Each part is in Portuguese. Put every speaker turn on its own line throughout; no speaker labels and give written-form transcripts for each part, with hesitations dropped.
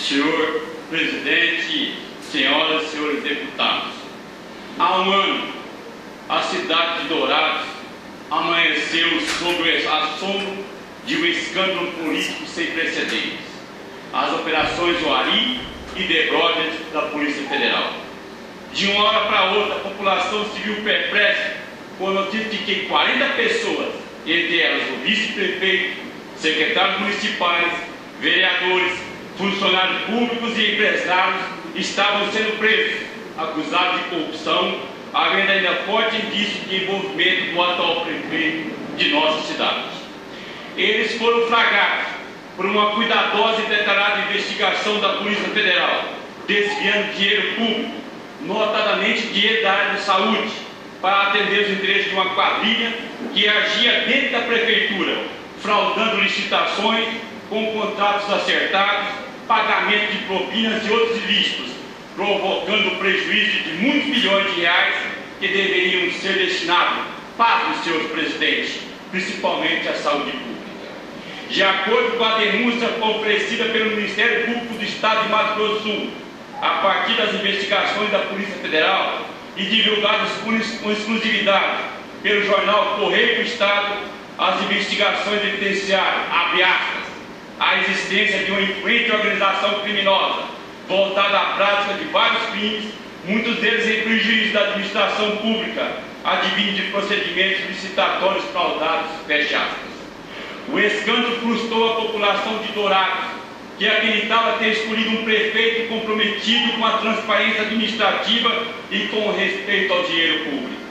Senhor presidente, senhoras e senhores deputados, há um ano, a cidade de Dourados amanheceu sob o assombro de um escândalo político sem precedentes: as operações Oari e The Brothers da Polícia Federal. De uma hora para outra, a população se viu perplexa com a notícia de que 40 pessoas, entre elas o vice-prefeito, secretários municipais, vereadores, funcionários públicos e empresários, estavam sendo presos, acusados de corrupção, havendo ainda forte indício de envolvimento do atual prefeito de nossa cidade. Eles foram flagrados por uma cuidadosa e detalhada investigação da Polícia Federal, desviando dinheiro público, notadamente dinheiro da área de saúde, para atender os interesses de uma quadrilha que agia dentro da prefeitura, fraudando licitações com contratos acertados, pagamento de propinas e outros ilícitos, provocando prejuízo de muitos milhões de reais que deveriam ser destinados para os seus presidentes, principalmente à saúde pública. De acordo com a denúncia oferecida pelo Ministério Público do Estado de Mato Grosso do Sul, a partir das investigações da Polícia Federal e divulgadas com exclusividade pelo jornal Correio do Estado, as investigações evidenciaram, abre aspas, a existência de uma influente organização criminosa voltada à prática de vários crimes, muitos deles em prejuízo da administração pública, advindo de procedimentos licitatórios fraudados, fecha aspas. O escândalo frustrou a população de Dourados, que acreditava ter escolhido um prefeito comprometido com a transparência administrativa e com respeito ao dinheiro público.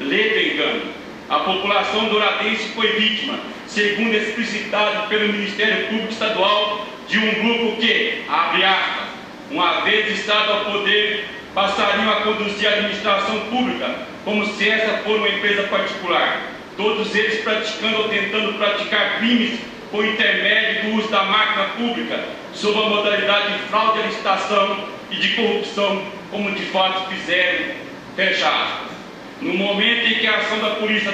Ledo engano, a população douradense foi vítima, segundo explicitado pelo Ministério Público Estadual, de um grupo que, abre aspas, uma vez estado ao poder, passariam a conduzir a administração pública como se essa fosse uma empresa particular, todos eles praticando ou tentando praticar crimes por intermédio do uso da máquina pública, sob a modalidade de fraude à licitação e de corrupção, como de fato fizeram, fecha aspas. No momento em que a ação da polícia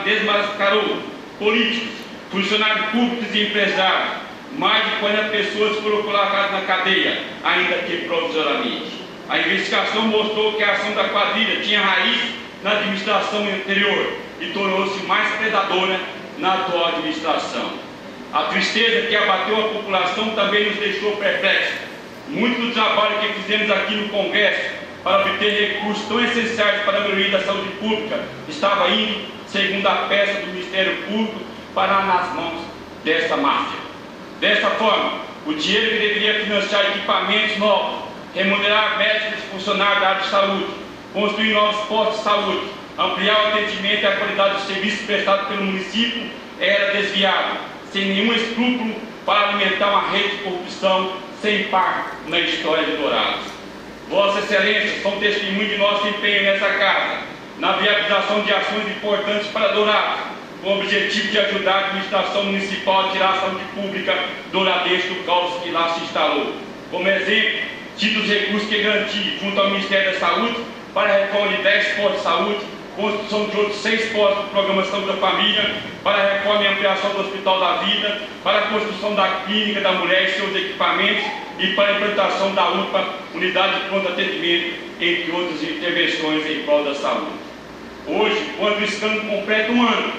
desmascarou políticos, funcionários públicos e empresários, mais de 40 pessoas foram colocadas na cadeia, ainda que provisoriamente. A investigação mostrou que a ação da quadrilha tinha raiz na administração anterior e tornou-se mais predadora na atual administração. A tristeza que abateu a população também nos deixou perplexos. Muito do trabalho que fizemos aqui no Congresso para obter recursos tão essenciais para a melhoria da saúde pública estava indo, segundo a peça do Ministério Público, parar nas mãos dessa máfia. Dessa forma, o dinheiro que deveria financiar equipamentos novos, remunerar médicos e funcionários da área de saúde, construir novos postos de saúde, ampliar o atendimento e a qualidade dos serviços prestados pelo município, era desviado, sem nenhum escrúpulo, para alimentar uma rede de corrupção sem par na história de Dourados. Vossa Excelência são testemunho de nosso empenho nessa casa, na viabilização de ações importantes para Dourados, com o objetivo de ajudar a administração municipal a tirar a saúde pública douradense do caos que lá se instalou. Como exemplo, cito os recursos que garanti junto ao Ministério da Saúde para a reforma de 10 postos de saúde, construção de outros 6 postos do Programa Saúde da Família, para a reforma e ampliação do Hospital da Vida, para a construção da Clínica da Mulher e seus equipamentos e para a implantação da UPA, Unidade de Pronto Atendimento, entre outras intervenções em prol da saúde. Hoje, quando o escândalo completa um ano,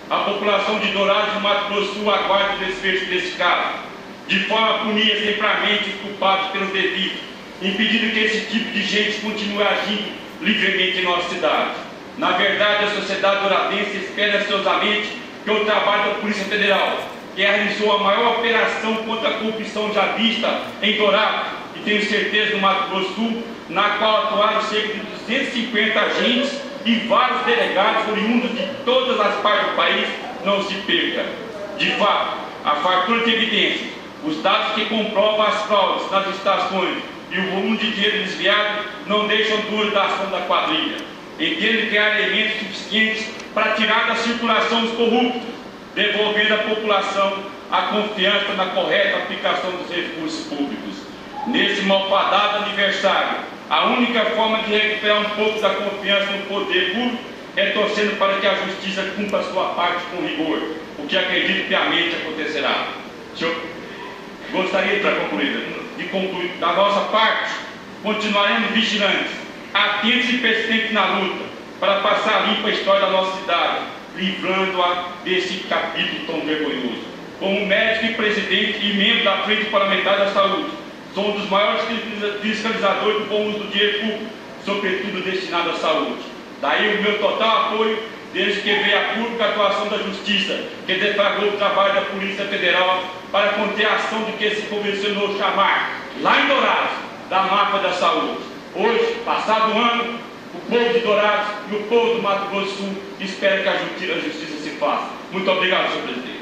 a população de Dourados e Mato Grosso do Sul aguarda o desfecho desse caso, de forma a punir exemplarmente os culpados pelos delitos, impedindo que esse tipo de gente continue agindo livremente em nossa cidade. Na verdade, a sociedade douradense espera ansiosamente que o trabalho da Polícia Federal, que realizou a maior operação contra a corrupção já vista em Dourados, e tenho certeza no Mato Grosso do Sul, na qual atuaram cerca de 250 agentes e vários delegados oriundos de todas as partes do país, não se perca. De fato, a fartura de evidências, os dados que comprovam as fraudes nas licitações e o volume de dinheiro desviado não deixam dúvida da ação da quadrilha. Entendo que há elementos suficientes para tirar da circulação os corruptos, devolvendo à população a confiança na correta aplicação dos recursos públicos. Nesse malfadado aniversário, a única forma de recuperar um pouco da confiança no poder público é torcendo para que a justiça cumpra a sua parte com rigor, o que acredito piamente acontecerá. Gostaria de concluir. de concluir. Da nossa parte, continuaremos vigilantes, atentos e persistentes na luta, para passar limpa a história da nossa cidade, livrando-a desse capítulo tão vergonhoso. Como médico e presidente e membro da Frente Parlamentar da Saúde, sou um dos maiores fiscalizadores do bom uso do dinheiro público, sobretudo destinado à saúde. Daí o meu total apoio, desde que veio a pública atuação da Justiça, que deflagrou o trabalho da Polícia Federal para conter a ação do que se convencionou chamar, lá em Dourados, da máfia da saúde. Hoje, passado um ano, o povo de Dourados e o povo do Mato Grosso do Sul espera que a justiça se faça. Muito obrigado, senhor presidente.